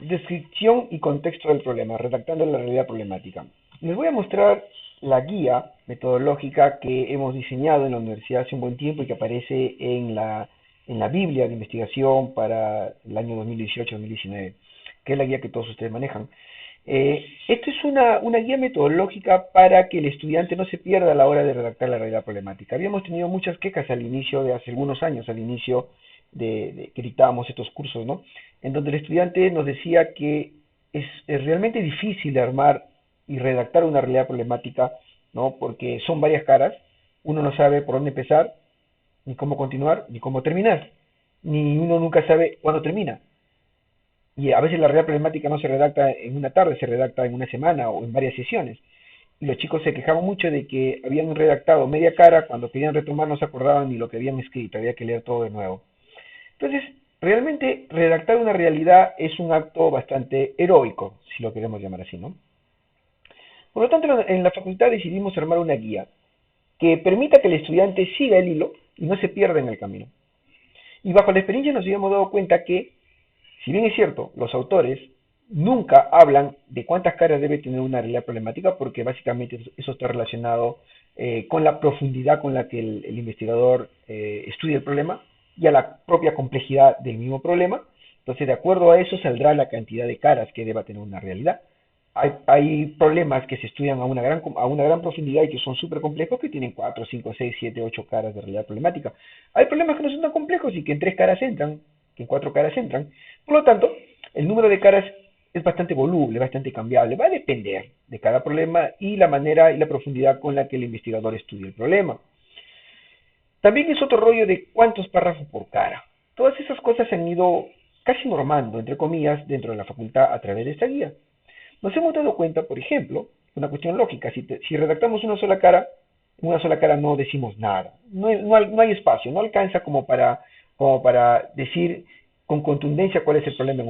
Descripción y contexto del problema, redactando la realidad problemática. Les voy a mostrar la guía metodológica que hemos diseñado en la universidad hace un buen tiempo y que aparece en la Biblia de investigación para el año 2018-2019, que es la guía que todos ustedes manejan. Esto es una guía metodológica para que el estudiante no se pierda a la hora de redactar la realidad problemática. Habíamos tenido muchas quejas al inicio de hace algunos años, al inicio de que dictábamos estos cursos, ¿no? En donde el estudiante nos decía que es realmente difícil armar y redactar una realidad problemática, ¿no? Porque son varias caras, uno no sabe por dónde empezar, ni cómo continuar, ni cómo terminar, ni uno nunca sabe cuándo termina. Y a veces la realidad problemática no se redacta en una tarde, se redacta en una semana o en varias sesiones. Y los chicos se quejaban mucho de que habían redactado media cara, cuando querían retomar no se acordaban ni lo que habían escrito, había que leer todo de nuevo. Entonces, realmente redactar una realidad es un acto bastante heroico, si lo queremos llamar así, ¿no? Por lo tanto, en la facultad decidimos armar una guía que permita que el estudiante siga el hilo y no se pierda en el camino. Y bajo la experiencia nos habíamos dado cuenta que, si bien es cierto, los autores nunca hablan de cuántas caras debe tener una realidad problemática, porque básicamente eso está relacionado con la profundidad con la que el investigador estudia el problema y a la propia complejidad del mismo problema. Entonces, de acuerdo a eso, saldrá la cantidad de caras que deba tener una realidad. Hay problemas que se estudian a una gran profundidad y que son súper complejos, que tienen 4, 5, 6, 7, 8 caras de realidad problemática. Hay problemas que no son tan complejos y que en 3 caras entran, que en 4 caras entran. Por lo tanto, el número de caras es bastante voluble, bastante cambiable. Va a depender de cada problema y la manera y la profundidad con la que el investigador estudia el problema. También es otro rollo de cuántos párrafos por cara. Todas esas cosas se han ido casi normando, entre comillas, dentro de la facultad a través de esta guía. Nos hemos dado cuenta, por ejemplo, una cuestión lógica, si redactamos en una sola cara no decimos nada, no hay espacio, no alcanza como para decir con contundencia cuál es el problema en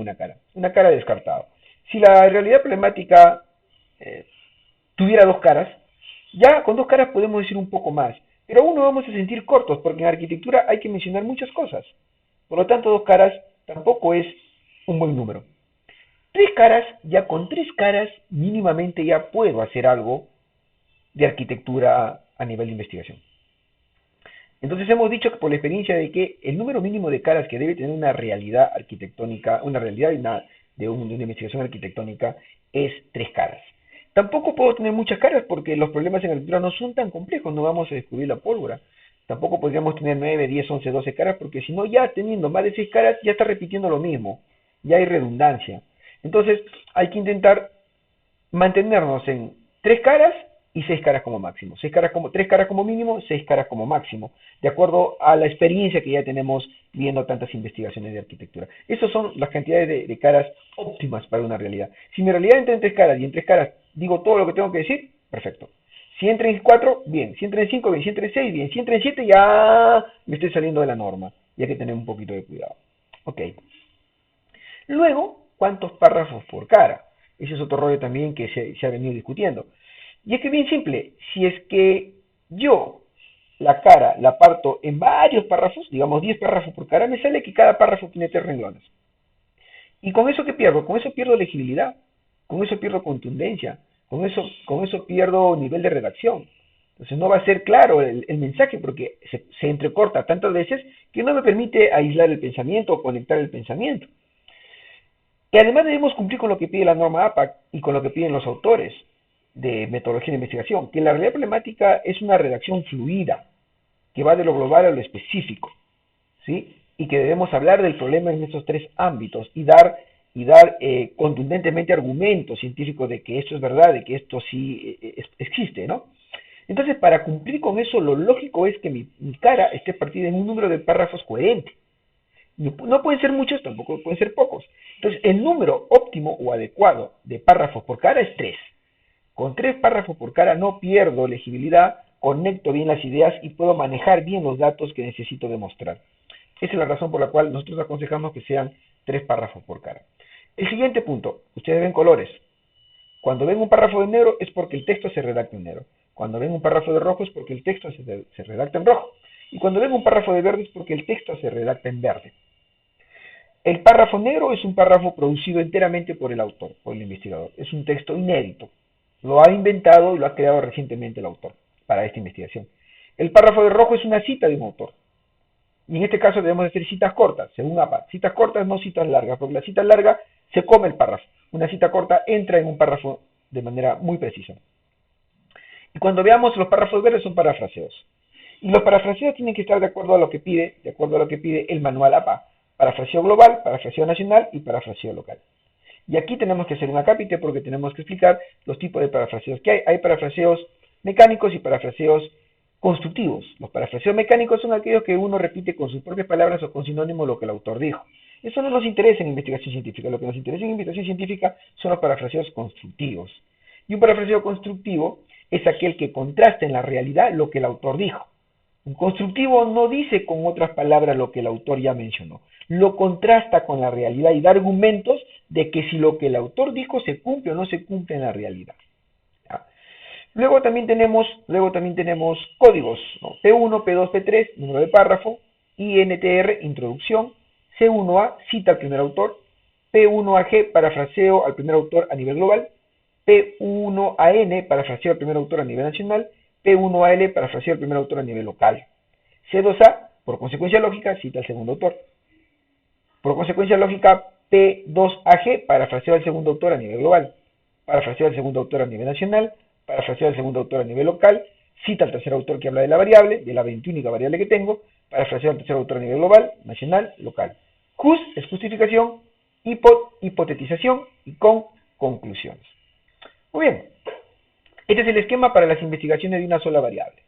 una cara descartada. Si la realidad problemática eh, tuviera dos caras, ya con dos caras podemos decir un poco más, pero aún no vamos a sentir cortos, porque en arquitectura hay que mencionar muchas cosas. Por lo tanto, dos caras tampoco es un buen número. Tres caras, ya con tres caras mínimamente ya puedo hacer algo de arquitectura a nivel de investigación. Entonces hemos dicho que por la experiencia de que el número mínimo de caras que debe tener una realidad arquitectónica, una realidad de una investigación arquitectónica es tres caras. Tampoco puedo tener muchas caras porque los problemas en arquitectura no son tan complejos, no vamos a descubrir la pólvora. Tampoco podríamos tener 9, 10, 11, 12 caras porque si no ya teniendo más de 6 caras ya está repitiendo lo mismo, ya hay redundancia. Entonces hay que intentar mantenernos en tres caras y seis caras como máximo. Tres caras como mínimo, seis caras como máximo, de acuerdo a la experiencia que ya tenemos viendo tantas investigaciones de arquitectura. Esas son las cantidades de caras óptimas para una realidad. Si mi realidad entra en tres caras y en tres caras digo todo lo que tengo que decir, perfecto. Si entra en cuatro, bien. Si entra en cinco, bien. Si entra en seis, bien. Si entra en siete, ya me estoy saliendo de la norma. Y hay que tener un poquito de cuidado. Ok. Luego, ¿cuántos párrafos por cara? Ese es otro rollo también que se ha venido discutiendo. Y es que bien simple, si es que yo la cara la parto en varios párrafos, digamos 10 párrafos por cara, me sale que cada párrafo tiene 3 renglones. ¿Y con eso qué pierdo? Con eso pierdo legibilidad, con eso pierdo contundencia, con eso pierdo nivel de redacción. Entonces no va a ser claro el mensaje porque se entrecorta tantas veces que no me permite aislar el pensamiento o conectar el pensamiento. Que además debemos cumplir con lo que pide la norma APAC y con lo que piden los autores de metodología de investigación, que la realidad problemática es una redacción fluida, que va de lo global a lo específico, ¿sí? Y que debemos hablar del problema en estos tres ámbitos y dar contundentemente argumentos científicos de que esto es verdad, de que esto sí existe, ¿no? Entonces, para cumplir con eso, lo lógico es que mi cara esté partida en un número de párrafos coherente. No pueden ser muchos, tampoco pueden ser pocos. Entonces, el número óptimo o adecuado de párrafos por cara es 3. Con 3 párrafos por cara no pierdo legibilidad, conecto bien las ideas y puedo manejar bien los datos que necesito demostrar. Esa es la razón por la cual nosotros aconsejamos que sean 3 párrafos por cara. El siguiente punto, ustedes ven colores. Cuando ven un párrafo de negro es porque el texto se redacta en negro. Cuando ven un párrafo de rojo es porque el texto se redacta en rojo. Y cuando ven un párrafo de verde es porque el texto se redacta en verde. El párrafo negro es un párrafo producido enteramente por el autor, por el investigador. Es un texto inédito. Lo ha inventado y lo ha creado recientemente el autor para esta investigación. El párrafo de rojo es una cita de un autor. Y en este caso debemos hacer citas cortas, según APA. Citas cortas, no citas largas, porque la cita larga se come el párrafo. Una cita corta entra en un párrafo de manera muy precisa. Y cuando veamos los párrafos verdes son parafraseos. Y los parafraseos tienen que estar de acuerdo a lo que pide el manual APA. Parafraseo global, parafraseo nacional y parafraseo local. Y aquí tenemos que hacer una cápite porque tenemos que explicar los tipos de parafraseos que hay. Hay parafraseos mecánicos y parafraseos constructivos. Los parafraseos mecánicos son aquellos que uno repite con sus propias palabras o con sinónimo lo que el autor dijo. Eso no nos interesa en investigación científica. Lo que nos interesa en investigación científica son los parafraseos constructivos. Y un parafraseo constructivo es aquel que contrasta en la realidad lo que el autor dijo. Un constructivo no dice con otras palabras lo que el autor ya mencionó, lo contrasta con la realidad y da argumentos de que si lo que el autor dijo se cumple o no se cumple en la realidad. ¿Ya? Luego también tenemos códigos, ¿no? P1, P2, P3, número de párrafo, INTR, introducción, C1A, cita al primer autor, P1AG, parafraseo al primer autor a nivel global, P1AN, parafraseo al primer autor a nivel nacional, P1AL, parafraseo al primer autor a nivel local. C2A, por consecuencia lógica, cita al segundo autor. Por consecuencia lógica, P2AG, parafraseo al segundo autor a nivel global. Parafraseo al segundo autor a nivel nacional, parafraseo al segundo autor a nivel local, cita al tercer autor que habla de la variable, de la 21 variable que tengo, parafraseo al tercer autor a nivel global, nacional, local. Jus es justificación, hipotetización y con conclusiones. Muy bien, este es el esquema para las investigaciones de una sola variable.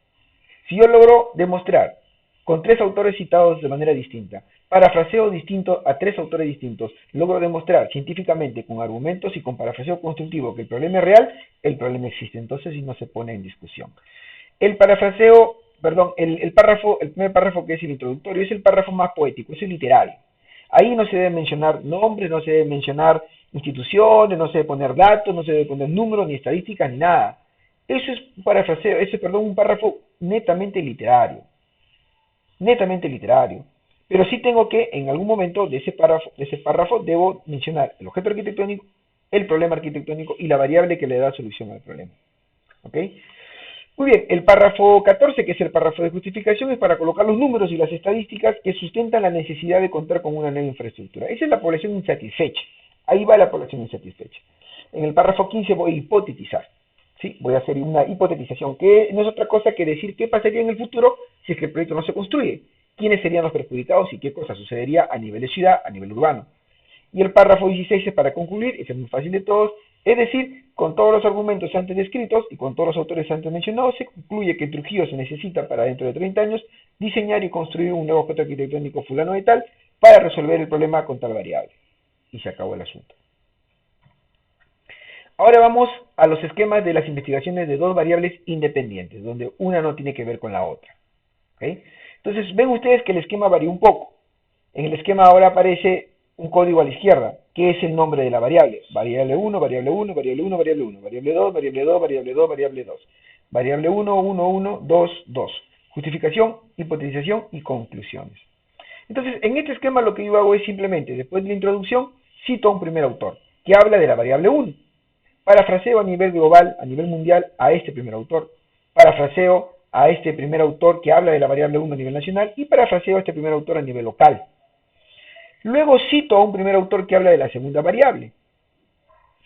Si yo logro demostrar con tres autores citados de manera distinta, parafraseo distinto a tres autores distintos, logro demostrar científicamente con argumentos y con parafraseo constructivo que el problema es real, el problema existe, entonces sí no se pone en discusión. El parafraseo, perdón, el primer párrafo que es el introductorio, es el párrafo más poético, es el literario. Ahí no se debe mencionar nombres, no se debe mencionar instituciones, no se debe poner datos, no se debe poner números, ni estadísticas, ni nada. Eso es un parafraseo, un párrafo netamente literario. Netamente literario. Pero sí tengo que, en algún momento de ese párrafo, debo mencionar el objeto arquitectónico, el problema arquitectónico y la variable que le da solución al problema. ¿Ok? Muy bien, el párrafo 14, que es el párrafo de justificación, es para colocar los números y las estadísticas que sustentan la necesidad de contar con una nueva infraestructura. Esa es la población insatisfecha. Ahí va la población insatisfecha. En el párrafo 15 voy a hipotetizar. ¿Sí? Voy a hacer una hipotetización, que no es otra cosa que decir qué pasaría en el futuro si es que el proyecto no se construye, quiénes serían los perjudicados y qué cosa sucedería a nivel de ciudad, a nivel urbano. Y el párrafo 16 es para concluir, ese es muy fácil de todos, es decir, con todos los argumentos antes descritos y con todos los autores antes mencionados, se concluye que Trujillo se necesita para dentro de 30 años diseñar y construir un nuevo objeto arquitectónico fulano de tal para resolver el problema con tal variable. Y se acabó el asunto. Ahora vamos a los esquemas de las investigaciones de dos variables independientes, donde una no tiene que ver con la otra. ¿Okay? Entonces, ven ustedes que el esquema varía un poco. En el esquema ahora aparece un código a la izquierda, que es el nombre de la variable. Variable 1, variable 1, variable 1, variable 1, variable 2, variable 2, variable 2, variable 2. Variable 1, 1, 1, 2, 2. Justificación, hipotetización y conclusiones. Entonces, en este esquema lo que yo hago es simplemente, después de la introducción, cito a un primer autor, que habla de la variable 1. Parafraseo a nivel global, a nivel mundial, a este primer autor. Parafraseo a este primer autor que habla de la variable 1 a nivel nacional y parafraseo a este primer autor a nivel local. Luego cito a un primer autor que habla de la segunda variable.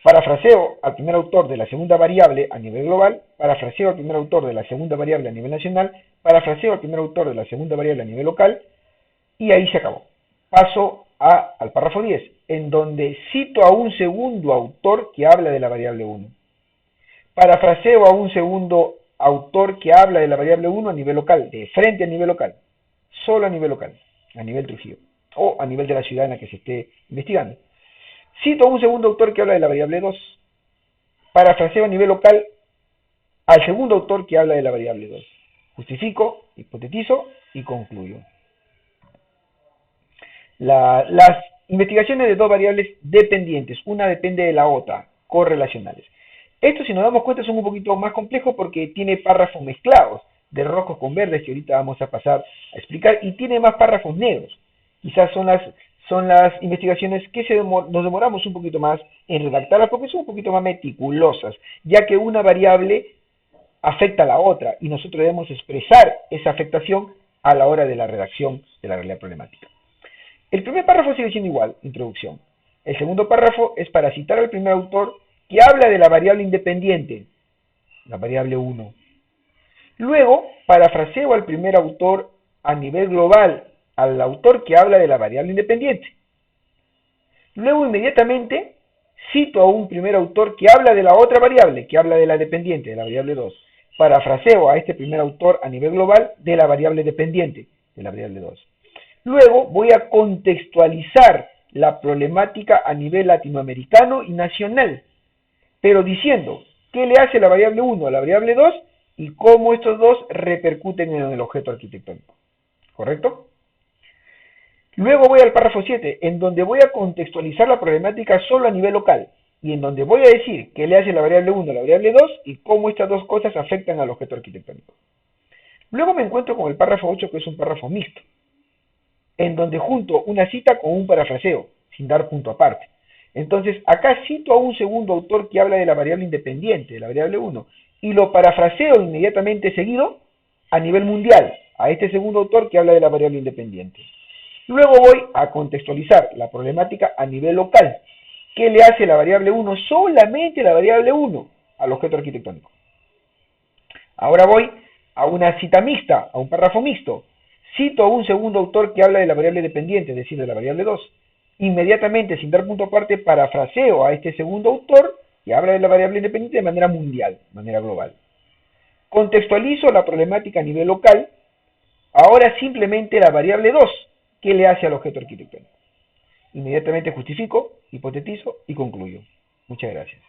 Parafraseo al primer autor de la segunda variable a nivel global, parafraseo al primer autor de la segunda variable a nivel nacional, parafraseo al primer autor de la segunda variable a nivel local, y ahí se acabó. Paso al párrafo 10, en donde cito a un segundo autor que habla de la variable 1. Parafraseo a un segundo autor que habla de la variable 1 a nivel local, de frente a nivel local, solo a nivel local, a nivel Trujillo, o a nivel de la ciudad en la que se esté investigando. Cito a un segundo autor que habla de la variable 2. Parafraseo a nivel local al segundo autor que habla de la variable 2. Justifico, hipotetizo y concluyo. Las investigaciones de dos variables dependientes, una depende de la otra, correlacionales. Esto, si nos damos cuenta, son un poquito más complejos porque tiene párrafos mezclados, de rojos con verdes, que ahorita vamos a pasar a explicar, y tiene más párrafos negros. Quizás son las investigaciones que nos demoramos un poquito más en redactarlas porque son un poquito más meticulosas, ya que una variable afecta a la otra y nosotros debemos expresar esa afectación a la hora de la redacción de la realidad problemática. El primer párrafo sigue siendo igual, introducción. El segundo párrafo es para citar al primer autor que habla de la variable independiente, la variable 1. Luego, parafraseo al primer autor a nivel global, al autor que habla de la variable independiente. Luego, inmediatamente, cito a un primer autor que habla de la otra variable, que habla de la dependiente, de la variable 2. Parafraseo a este primer autor a nivel global de la variable dependiente, de la variable 2. Luego voy a contextualizar la problemática a nivel latinoamericano y nacional, pero diciendo qué le hace la variable 1 a la variable 2 y cómo estos dos repercuten en el objeto arquitectónico. ¿Correcto? Luego voy al párrafo 7, en donde voy a contextualizar la problemática solo a nivel local, y en donde voy a decir qué le hace la variable 1 a la variable 2 y cómo estas dos cosas afectan al objeto arquitectónico. Luego me encuentro con el párrafo 8, que es un párrafo mixto, en donde junto una cita con un parafraseo, sin dar punto aparte. Entonces, acá cito a un segundo autor que habla de la variable independiente, de la variable 1, y lo parafraseo inmediatamente seguido a nivel mundial, a este segundo autor que habla de la variable independiente. Luego voy a contextualizar la problemática a nivel local. ¿Qué le hace la variable 1? Solamente la variable 1 al objeto arquitectónico. Ahora voy a una cita mixta, a un párrafo mixto. Cito a un segundo autor que habla de la variable dependiente, es decir, de la variable 2. Inmediatamente, sin dar punto aparte, parafraseo a este segundo autor que habla de la variable independiente de manera mundial, de manera global. Contextualizo la problemática a nivel local. Ahora simplemente la variable 2, ¿qué le hace al objeto arquitectónico? Inmediatamente justifico, hipotetizo y concluyo. Muchas gracias.